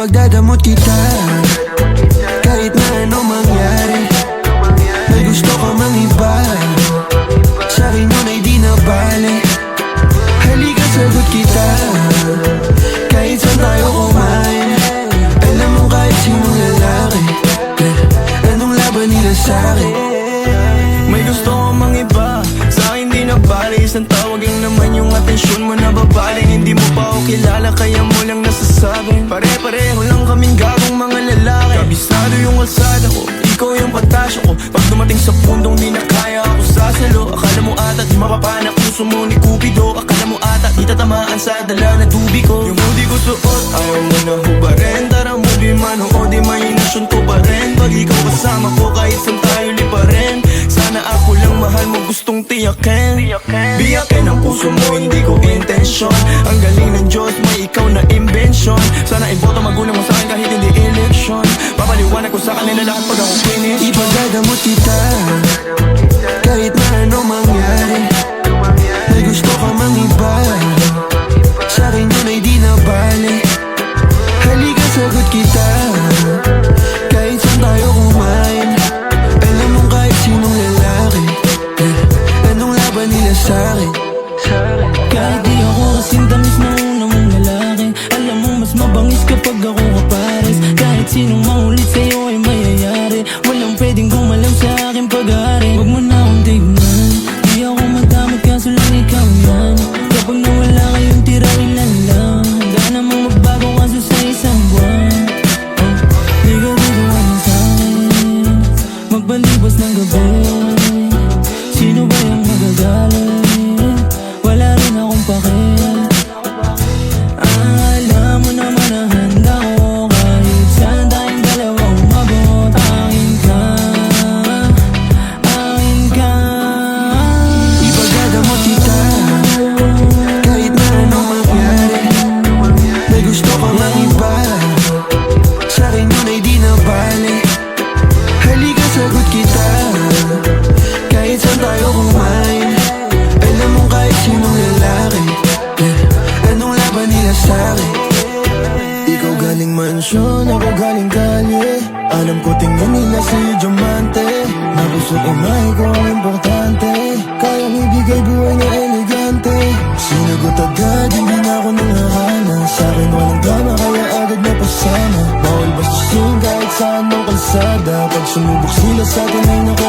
Ipagdadamot kita kahit na ano mangyari. May gusto ka mang iba, sa'kin yun ay di na bale. Halika sagot kita kahit saan tayo kumain. Alam mo kahit sinong lalaki, anong laban nila sa'kin. May gusto ko mang iba, sa'kin di na bale. Isang tawag lang naman yung atensyon mo na babaling. Hindi mo pa ako kilala kaya mo lang nasasabing pare-pareho lang kaming gagong mga lalaki. Kabisado yung kalsada ko, ikaw yung patasyo ko. Pag dumating sa pundong di na kaya ako sasalo. Akala mo ata di mapapanak puso mo ni Cupido. Akala mo ata di tatamaan sa dala na tubi ko. Yung hoodie ko suot, ayaw mo na hubarin. Tara movie man o di mahinasyon ko pa rin. Pag ikaw kasama ko kahit saan tayo liparin. Sana ako lang mahal mo gustong tiyakin. Biyakin ang puso mo hindi ko intensyon. Ang galing ng Diyos may ikaw na invention. Sana iboto magulang mo sa'kin kahit hindi election. Papaliwanag ko sa kanila lahat pag ako finish. Ipagdadamot kita kahit na ano mangyari. May gusto ka mang iba, sa'kin yun ay di na bale. Halika sagot kita kahit saan tayo kumain. Alam mo kahit sinong lalaki, anong laban nila sa'kin. Kahit di ako kasing tamis na una mong lalaki, alam mo mas mabangis kapag ako kapares. Kahit sinong maulit sa'yo ay mayayari. Walang pwedeng gumalam sa aking pag-aari. Huwag mo na akong tignan, di ako madamot kaso lang ikaw yan. Kapag nawala kayong tira ilan lang, handa namang magbago kaso sa isang buwan. Di ka biguan na sa'kin, magbalibas ng gabi. Sino ba yung magagalit? Wala rin akong pakialam. Alam mo naman na handa ko kahit saan tayong dalawa umabot. Akin ka, akin ka. Ipagdadamot kita kahit na ano mangyari. May gusto ka mang iba, sa'kin yun ay di na bale. Halika sagot kita kahit saan tayo kumain. Alam mo kahit sinong lalaki, anong laban nila sa'kin. Ikaw galing mansyon, ako galing kalye. Alam ko tingnan nila si Diamante. Na gusto ko may ko ang importante. Kayang ibigay buhay na elegante. Sinagot agad, hindi na ako nanghahana. Sa'kin walang drama kaya agad napasama. Bawal bastusin kahit saan mo kalsada. Pag sumubok sila sa'tin ay naku